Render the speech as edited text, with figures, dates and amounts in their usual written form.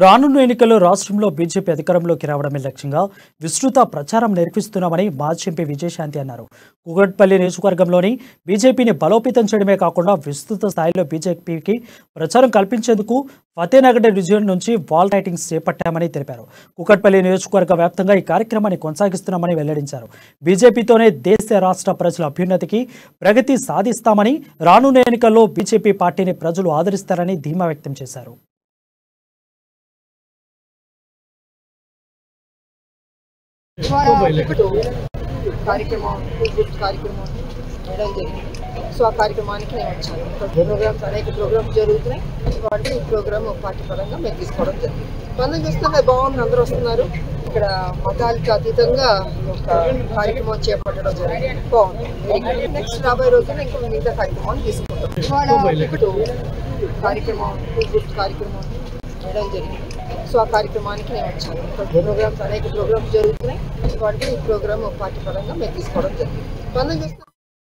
రానున్న ఎన్నికల్లో రాష్ట్రంలో బీజేపీ అధికారంలోకి రావడమే లక్ష్యంగా విస్తృత ప్రచారం నిర్వహిస్తున్నామని మాజీ ఎంపీ విజయశాంతి అన్నారు. కూకట్పల్లి నియోజకవర్గంలోని బీజేపీని బలోపేతం చేయడమే కాకుండా విస్తృత స్థాయిలో బీజేపీకి ప్రచారం కల్పించేందుకు ఫతేనగర్ డివిజన్ నుంచి వాల్ రైటింగ్స్ చేపట్టామని తెలిపారు. కూకట్పల్లి నియోజకవర్గ వ్యాప్తంగా ఈ కార్యక్రమాన్ని కొనసాగిస్తున్నామని వెల్లడించారు. బీజేపీతోనే దేశ రాష్ట్ర ప్రజల అభ్యున్నతికి ప్రగతి సాధిస్తామని, రానున్న ఎన్నికల్లో బీజేపీ పార్టీని ప్రజలు ఆదరిస్తారని ధీమా వ్యక్తం చేశారు. కార్యక్రమం చేయడం జరిగింది. సో ఆ కార్యక్రమానికి నేను వచ్చాను. ప్రోగ్రామ్స్ అనేక ప్రోగ్రామ్స్ జరుగుతున్నాయి. వాటికి ఈ ప్రోగ్రామ్ పార్టీ పరంగా మేము తీసుకోవడం జరిగింది. స్పందన చూస్తే బాగుంది, అందరూ వస్తున్నారు. ఇక్కడ మతాలకు అతీతంగా ఒక కార్యక్రమం చేపట్టడం జరిగింది. బాగుంది. నెక్స్ట్ రాబోయే రోజున ఇంకా మిగతా కార్యక్రమాన్ని తీసుకుంటాం. కార్యక్రమం చేయడం జరిగింది. సో ఆ కార్యక్రమానికి నేను వచ్చాను. ప్రోగ్రామ్స్ అనేక ప్రోగ్రామ్స్ జరుగుతున్నాయి. వాటికి ఈ ప్రోగ్రామ్ పార్టీ పరంగా మేము తీసుకోవడం జరిగింది. స్పందన చూస్తే